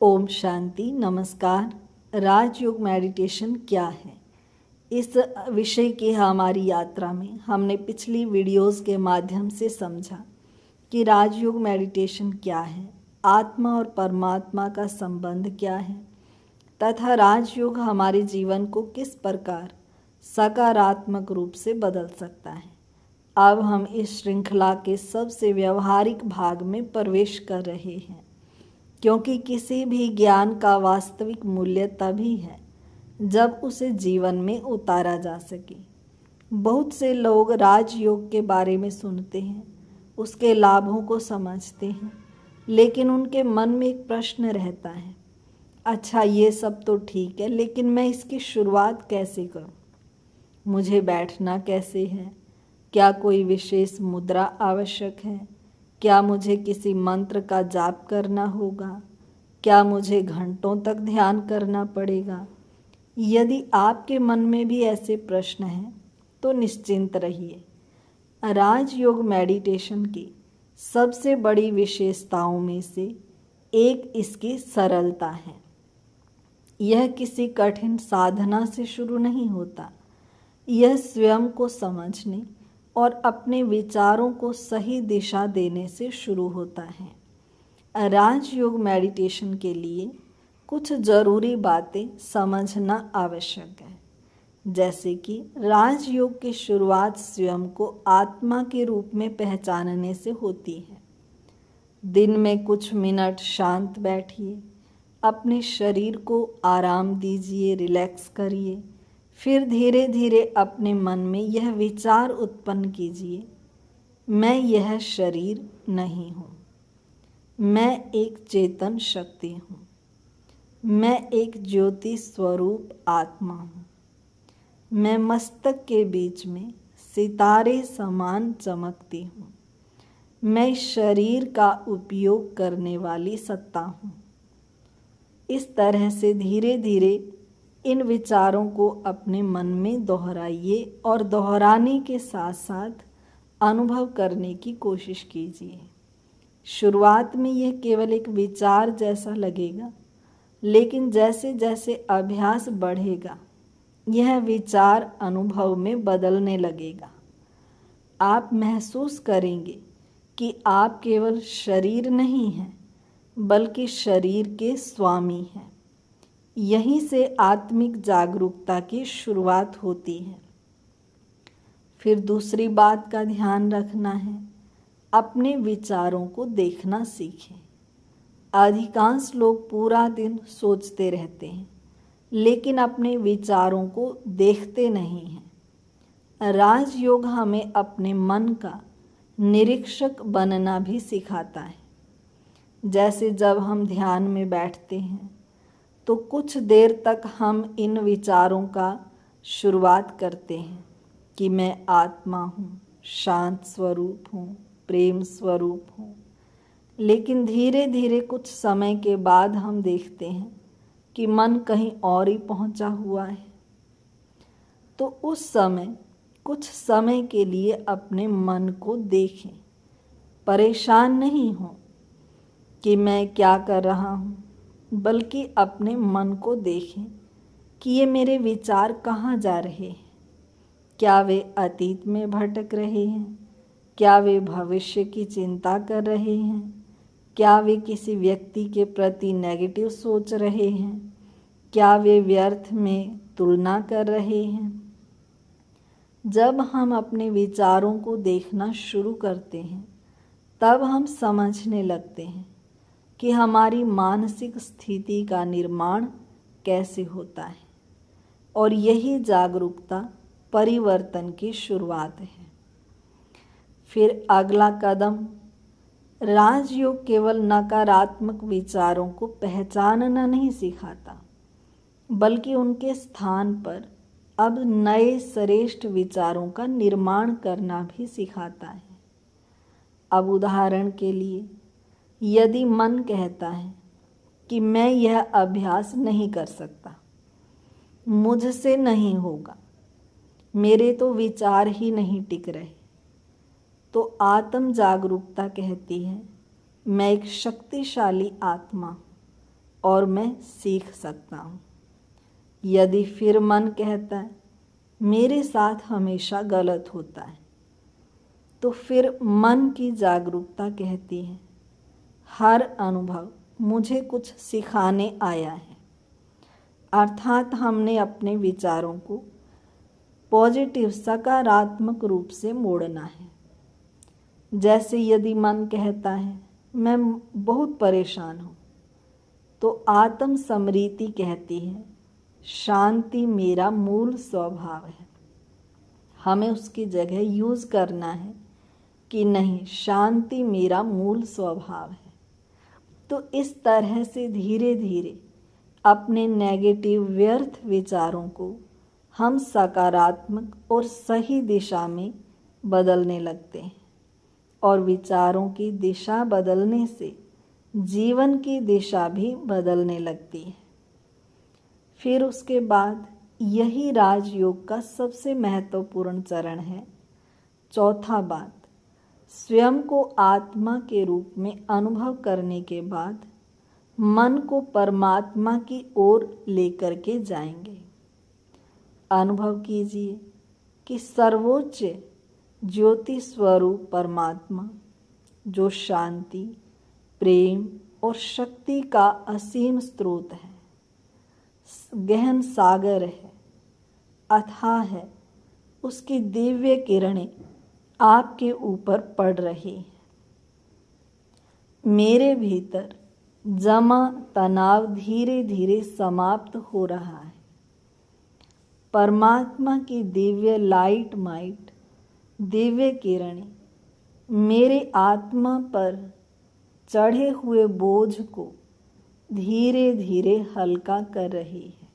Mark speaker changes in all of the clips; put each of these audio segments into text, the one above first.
Speaker 1: ओम शांति। नमस्कार। राजयोग मेडिटेशन क्या है, इस विषय की हमारी यात्रा में हमने पिछली वीडियोस के माध्यम से समझा कि राजयोग मेडिटेशन क्या है, आत्मा और परमात्मा का संबंध क्या है तथा राजयोग हमारे जीवन को किस प्रकार सकारात्मक रूप से बदल सकता है। अब हम इस श्रृंखला के सबसे व्यवहारिक भाग में प्रवेश कर रहे हैं, क्योंकि किसी भी ज्ञान का वास्तविक मूल्य तभी है जब उसे जीवन में उतारा जा सके। बहुत से लोग राजयोग के बारे में सुनते हैं, उसके लाभों को समझते हैं, लेकिन उनके मन में एक प्रश्न रहता है, अच्छा ये सब तो ठीक है, लेकिन मैं इसकी शुरुआत कैसे करूं? मुझे बैठना कैसे है? क्या कोई विशेष मुद्रा आवश्यक है? क्या मुझे किसी मंत्र का जाप करना होगा? क्या मुझे घंटों तक ध्यान करना पड़ेगा? यदि आपके मन में भी ऐसे प्रश्न हैं तो निश्चिंत रहिए। राजयोग मेडिटेशन की सबसे बड़ी विशेषताओं में से एक इसकी सरलता है। यह किसी कठिन साधना से शुरू नहीं होता। यह स्वयं को समझने और अपने विचारों को सही दिशा देने से शुरू होता है। राजयोग मेडिटेशन के लिए कुछ जरूरी बातें समझना आवश्यक है, जैसे कि राजयोग की शुरुआत स्वयं को आत्मा के रूप में पहचानने से होती है। दिन में कुछ मिनट शांत बैठिए, अपने शरीर को आराम दीजिए, रिलैक्स करिए। फिर धीरे धीरे अपने मन में यह विचार उत्पन्न कीजिए, मैं यह शरीर नहीं हूँ, मैं एक चेतन शक्ति हूँ, मैं एक ज्योति स्वरूप आत्मा हूँ, मैं मस्तक के बीच में सितारे समान चमकती हूँ, मैं शरीर का उपयोग करने वाली सत्ता हूँ। इस तरह से धीरे धीरे इन विचारों को अपने मन में दोहराइए और दोहराने के साथ साथ अनुभव करने की कोशिश कीजिए। शुरुआत में यह केवल एक विचार जैसा लगेगा, लेकिन जैसे जैसे अभ्यास बढ़ेगा यह विचार अनुभव में बदलने लगेगा। आप महसूस करेंगे कि आप केवल शरीर नहीं हैं, बल्कि शरीर के स्वामी हैं। यहीं से आत्मिक जागरूकता की शुरुआत होती है। फिर दूसरी बात का ध्यान रखना है, अपने विचारों को देखना सीखें। अधिकांश लोग पूरा दिन सोचते रहते हैं, लेकिन अपने विचारों को देखते नहीं हैं। राजयोग हमें अपने मन का निरीक्षक बनना भी सिखाता है। जैसे जब हम ध्यान में बैठते हैं तो कुछ देर तक हम इन विचारों का शुरुआत करते हैं कि मैं आत्मा हूँ, शांत स्वरूप हूँ, प्रेम स्वरूप हूँ। लेकिन धीरे धीरे कुछ समय के बाद हम देखते हैं कि मन कहीं और ही पहुँचा हुआ है। तो उस समय कुछ समय के लिए अपने मन को देखें। परेशान नहीं हो कि मैं क्या कर रहा हूँ, बल्कि अपने मन को देखें कि ये मेरे विचार कहाँ जा रहे हैं। क्या वे अतीत में भटक रहे हैं? क्या वे भविष्य की चिंता कर रहे हैं? क्या वे किसी व्यक्ति के प्रति नेगेटिव सोच रहे हैं? क्या वे व्यर्थ में तुलना कर रहे हैं? जब हम अपने विचारों को देखना शुरू करते हैं, तब हम समझने लगते हैं कि हमारी मानसिक स्थिति का निर्माण कैसे होता है, और यही जागरूकता परिवर्तन की शुरुआत है। फिर अगला कदम, राजयोग केवल नकारात्मक विचारों को पहचानना नहीं सिखाता, बल्कि उनके स्थान पर अब नए श्रेष्ठ विचारों का निर्माण करना भी सिखाता है। अब उदाहरण के लिए, यदि मन कहता है कि मैं यह अभ्यास नहीं कर सकता, मुझसे नहीं होगा, मेरे तो विचार ही नहीं टिक रहे, तो आत्म जागरूकता कहती है मैं एक शक्तिशाली आत्मा हूँ, और मैं सीख सकता हूँ। यदि फिर मन कहता है मेरे साथ हमेशा गलत होता है, तो फिर मन की जागरूकता कहती है हर अनुभव मुझे कुछ सिखाने आया है। अर्थात हमने अपने विचारों को पॉजिटिव सकारात्मक रूप से मोड़ना है। जैसे यदि मन कहता है मैं बहुत परेशान हूँ, तो आत्म स्मृति कहती है शांति मेरा मूल स्वभाव है। हमें उसकी जगह यूज़ करना है कि नहीं, शांति मेरा मूल स्वभाव है। तो इस तरह से धीरे धीरे अपने नेगेटिव व्यर्थ विचारों को हम सकारात्मक और सही दिशा में बदलने लगते हैं, और विचारों की दिशा बदलने से जीवन की दिशा भी बदलने लगती है। फिर उसके बाद यही राजयोग का सबसे महत्वपूर्ण चरण है। चौथा बात, स्वयं को आत्मा के रूप में अनुभव करने के बाद मन को परमात्मा की ओर लेकर के जाएंगे। अनुभव कीजिए कि सर्वोच्च ज्योति स्वरूप परमात्मा, जो शांति, प्रेम और शक्ति का असीम स्रोत है, गहन सागर है, अथाह है, उसकी दिव्य किरणें आपके ऊपर पड़ रही हैं। मेरे भीतर जमा तनाव धीरे धीरे समाप्त हो रहा है। परमात्मा की दिव्य लाइट माइट, दिव्य किरणें मेरे आत्मा पर चढ़े हुए बोझ को धीरे धीरे हल्का कर रही है।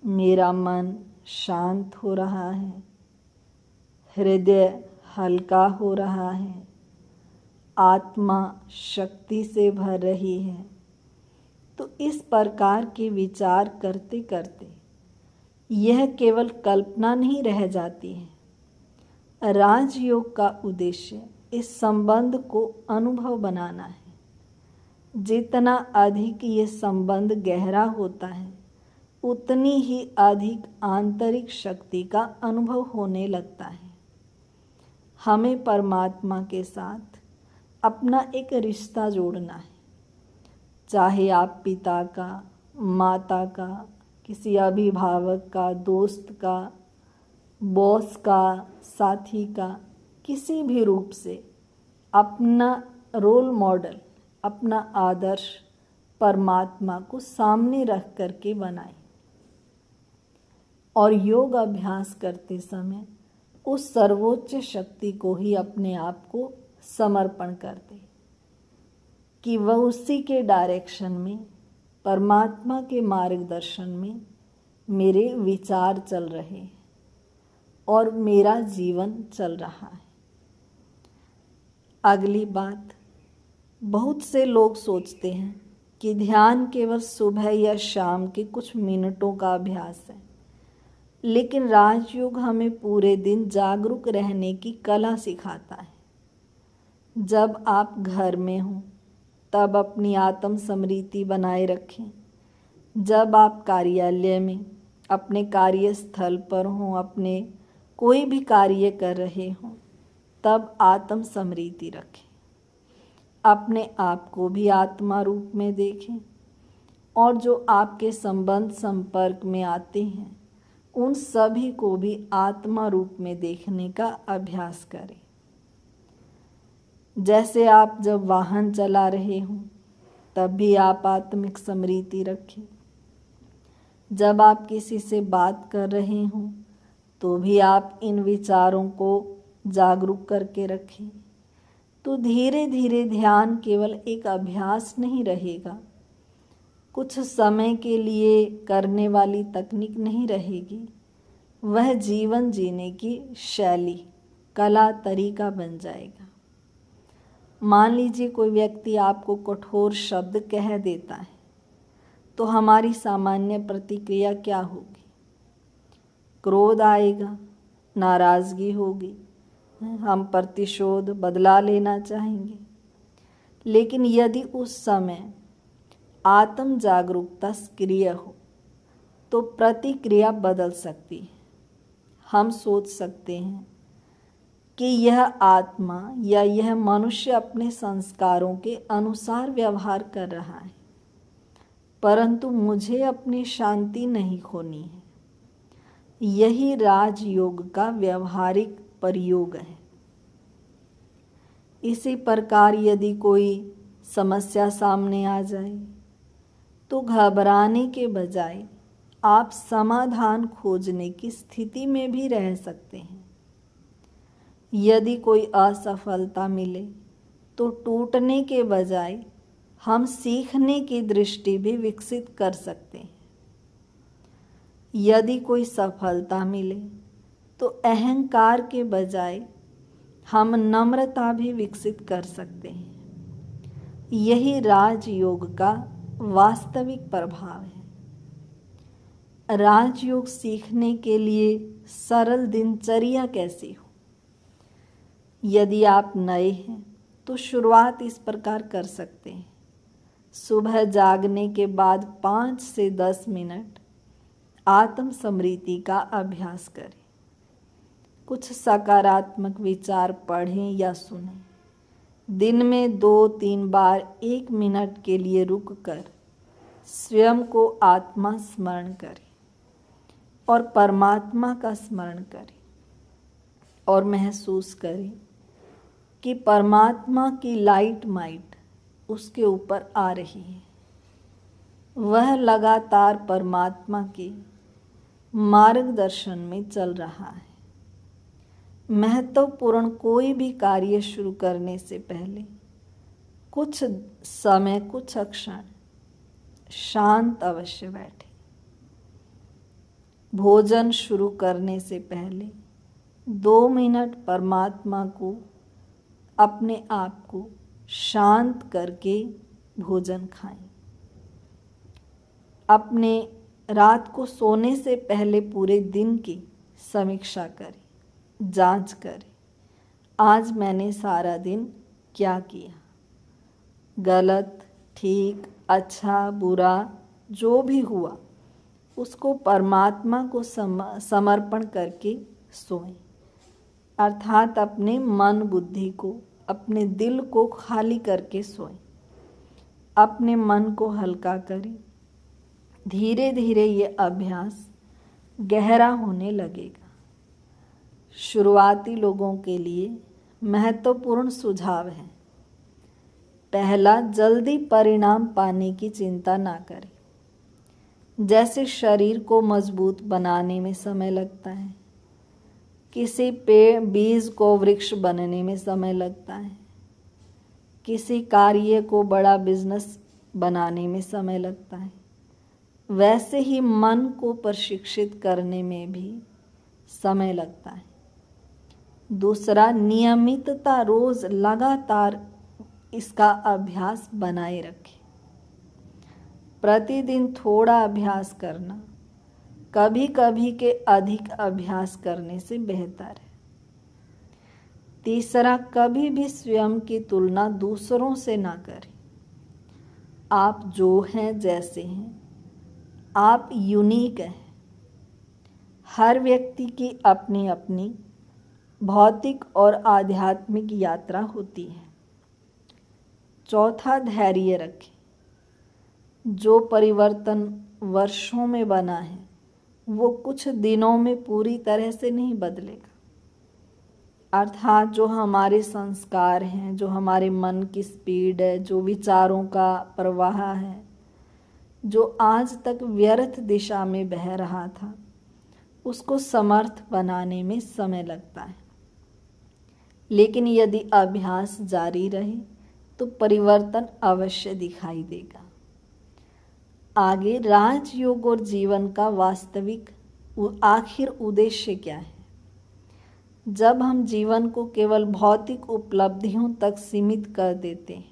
Speaker 1: मेरा मन शांत हो रहा है, हृदय हल्का हो रहा है, आत्मा शक्ति से भर रही है। तो इस प्रकार के विचार करते करते यह केवल कल्पना नहीं रह जाती है। राजयोग का उद्देश्य इस संबंध को अनुभव बनाना है। जितना अधिक ये संबंध गहरा होता है, उतनी ही अधिक आंतरिक शक्ति का अनुभव होने लगता है। हमें परमात्मा के साथ अपना एक रिश्ता जोड़ना है। चाहे आप पिता का, माता का, किसी अभिभावक का, दोस्त का, बॉस का, साथी का, किसी भी रूप से अपना रोल मॉडल, अपना आदर्श परमात्मा को सामने रख करके बनाएं। और योग अभ्यास करते समय उस सर्वोच्च शक्ति को ही अपने आप को समर्पण कर दें कि वह उसी के डायरेक्शन में, परमात्मा के मार्गदर्शन में मेरे विचार चल रहे हैं और मेरा जीवन चल रहा है। अगली बात, बहुत से लोग सोचते हैं कि ध्यान केवल सुबह या शाम के कुछ मिनटों का अभ्यास है, लेकिन राजयोग हमें पूरे दिन जागरूक रहने की कला सिखाता है। जब आप घर में हों तब अपनी आत्म स्मृति बनाए रखें। जब आप कार्यालय में, अपने कार्यस्थल पर हों, अपने कोई भी कार्य कर रहे हों, तब आत्म स्मृति रखें। अपने आप को भी आत्मा रूप में देखें और जो आपके संबंध संपर्क में आते हैं उन सभी को भी आत्मा रूप में देखने का अभ्यास करें। जैसे आप जब वाहन चला रहे हों तब भी आप आत्मिक स्मृति रखें। जब आप किसी से बात कर रहे हों तो भी आप इन विचारों को जागरूक करके रखें। तो धीरे धीरे ध्यान केवल एक अभ्यास नहीं रहेगा, कुछ समय के लिए करने वाली तकनीक नहीं रहेगी, वह जीवन जीने की शैली, कला, तरीका बन जाएगा। मान लीजिए कोई व्यक्ति आपको कठोर शब्द कह देता है, तो हमारी सामान्य प्रतिक्रिया क्या होगी? क्रोध आएगा, नाराज़गी होगी, हम प्रतिशोध, बदला लेना चाहेंगे। लेकिन यदि उस समय आत्म जागरूकता सक्रिय हो तो प्रतिक्रिया बदल सकती है। हम सोच सकते हैं कि यह आत्मा या यह मनुष्य अपने संस्कारों के अनुसार व्यवहार कर रहा है, परंतु मुझे अपनी शांति नहीं खोनी है। यही राजयोग का व्यवहारिक प्रयोग है। इसी प्रकार यदि कोई समस्या सामने आ जाए तो घबराने के बजाय आप समाधान खोजने की स्थिति में भी रह सकते हैं। यदि कोई असफलता मिले तो टूटने के बजाय हम सीखने की दृष्टि भी विकसित कर सकते हैं। यदि कोई सफलता मिले तो अहंकार के बजाय हम नम्रता भी विकसित कर सकते हैं। यही राजयोग का वास्तविक प्रभाव है। राजयोग सीखने के लिए सरल दिनचर्या कैसी हो? यदि आप नए हैं तो शुरुआत इस प्रकार कर सकते हैं। सुबह जागने के बाद 5 से 10 मिनट आत्म स्मृति का अभ्यास करें। कुछ सकारात्मक विचार पढ़ें या सुनें। दिन में 2-3 बार 1 मिनट के लिए रुककर स्वयं को आत्मा स्मरण करें और परमात्मा का स्मरण करें और महसूस करें कि परमात्मा की लाइट माइट उसके ऊपर आ रही है। वह लगातार परमात्मा के मार्गदर्शन में चल रहा है। महत्वपूर्ण कोई भी कार्य शुरू करने से पहले कुछ समय, कुछ क्षण शांत अवश्य बैठे। भोजन शुरू करने से पहले 2 मिनट परमात्मा को, अपने आप को शांत करके भोजन खाएं। अपने रात को सोने से पहले पूरे दिन की समीक्षा करें, जांच करें। आज मैंने सारा दिन क्या किया? गलत, ठीक, अच्छा, बुरा जो भी हुआ उसको परमात्मा को समर्पण करके सोएं। अर्थात अपने मन बुद्धि को, अपने दिल को खाली करके सोएं। अपने मन को हल्का करें। धीरे धीरे ये अभ्यास गहरा होने लगेगा। शुरुआती लोगों के लिए महत्वपूर्ण सुझाव है। पहला, जल्दी परिणाम पाने की चिंता ना करें। जैसे शरीर को मजबूत बनाने में समय लगता है, किसी बीज को वृक्ष बनने में समय लगता है, किसी कार्य को बड़ा बिजनेस बनाने में समय लगता है, वैसे ही मन को प्रशिक्षित करने में भी समय लगता है। दूसरा, नियमितता, रोज लगातार इसका अभ्यास बनाए रखें। प्रतिदिन थोड़ा अभ्यास करना कभी कभी के अधिक अभ्यास करने से बेहतर है। तीसरा, कभी भी स्वयं की तुलना दूसरों से ना करें। आप जो हैं, जैसे हैं, आप यूनिक हैं। हर व्यक्ति की अपनी अपनी भौतिक और आध्यात्मिक यात्रा होती है। चौथा, धैर्य रखें। जो परिवर्तन वर्षों में बना है वो कुछ दिनों में पूरी तरह से नहीं बदलेगा। अर्थात जो हमारे संस्कार हैं, जो हमारे मन की स्पीड है, जो विचारों का प्रवाह है, जो आज तक व्यर्थ दिशा में बह रहा था, उसको समर्थ बनाने में समय लगता है। लेकिन यदि अभ्यास जारी रहे तो परिवर्तन अवश्य दिखाई देगा। आगे, राजयोग और जीवन का वास्तविक आखिर उद्देश्य क्या है? जब हम जीवन को केवल भौतिक उपलब्धियों तक सीमित कर देते हैं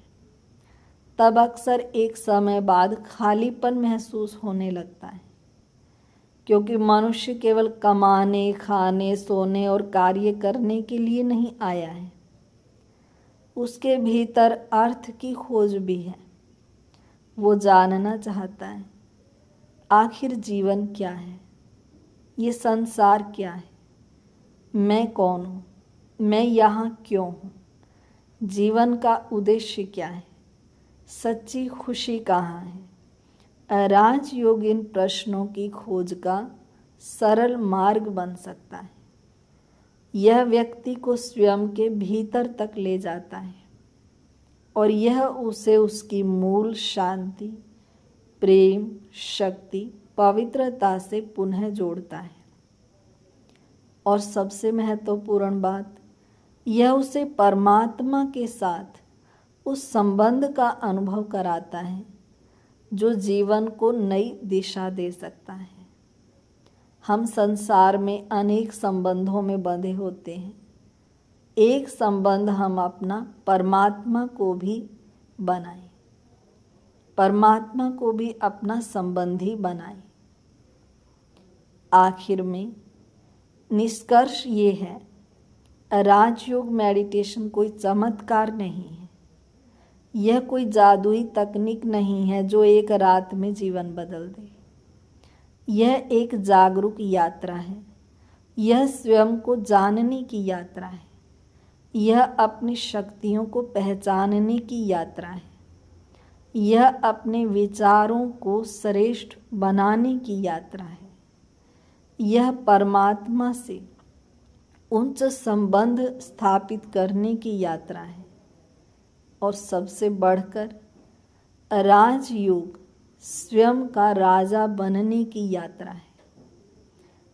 Speaker 1: तब अक्सर एक समय बाद खालीपन महसूस होने लगता है, क्योंकि मनुष्य केवल कमाने, खाने, सोने और कार्य करने के लिए नहीं आया है। उसके भीतर अर्थ की खोज भी है। वो जानना चाहता है आखिर जीवन क्या है, ये संसार क्या है, मैं कौन हूँ, मैं यहाँ क्यों हूँ, जीवन का उद्देश्य क्या है, सच्ची खुशी कहाँ है। राजयोग इन प्रश्नों की खोज का सरल मार्ग बन सकता है। यह व्यक्ति को स्वयं के भीतर तक ले जाता है और यह उसे उसकी मूल शांति, प्रेम, शक्ति, पवित्रता से पुनः जोड़ता है। और सबसे महत्वपूर्ण बात, यह उसे परमात्मा के साथ उस संबंध का अनुभव कराता है जो जीवन को नई दिशा दे सकता है। हम संसार में अनेक संबंधों में बंधे होते हैं। एक संबंध हम अपना परमात्मा को भी बनाएं, परमात्मा को भी अपना संबंधी बनाएं। आखिर में निष्कर्ष ये है, राजयोग मेडिटेशन कोई चमत्कार नहीं है। यह कोई जादुई तकनीक नहीं है जो एक रात में जीवन बदल दे। यह एक जागरूक यात्रा है। यह स्वयं को जानने की यात्रा है। यह अपनी शक्तियों को पहचानने की यात्रा है। यह अपने विचारों को श्रेष्ठ बनाने की यात्रा है। यह परमात्मा से उच्च संबंध स्थापित करने की यात्रा है। और सबसे बढ़कर राजयोग स्वयं का राजा बनने की यात्रा है।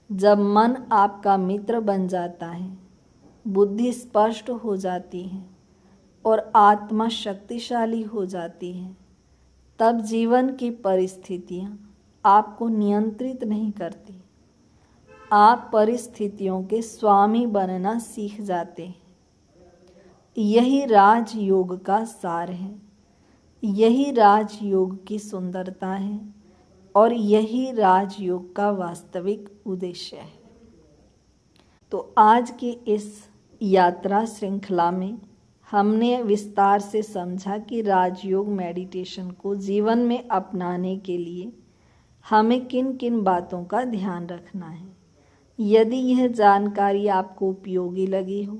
Speaker 1: जब मन आपका मित्र बन जाता है, बुद्धि स्पष्ट हो जाती है और आत्मा शक्तिशाली हो जाती है, तब जीवन की परिस्थितियां आपको नियंत्रित नहीं करती। आप परिस्थितियों के स्वामी बनना सीख जाते हैं। यही राजयोग का सार है। यही राजयोग की सुंदरता है और यही राजयोग का वास्तविक उद्देश्य है। तो आज की इस यात्रा श्रृंखला में हमने विस्तार से समझा कि राजयोग मेडिटेशन को जीवन में अपनाने के लिए हमें किन किन बातों का ध्यान रखना है। यदि यह जानकारी आपको उपयोगी लगी हो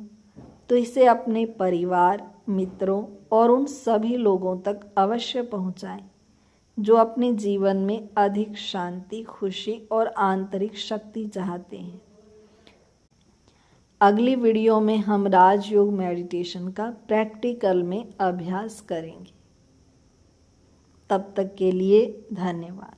Speaker 1: तो इसे अपने परिवार, मित्रों और उन सभी लोगों तक अवश्य पहुंचाएं जो अपने जीवन में अधिक शांति, खुशी और आंतरिक शक्ति चाहते हैं। अगली वीडियो में हम राजयोग मेडिटेशन का प्रैक्टिकल में अभ्यास करेंगे। तब तक के लिए धन्यवाद।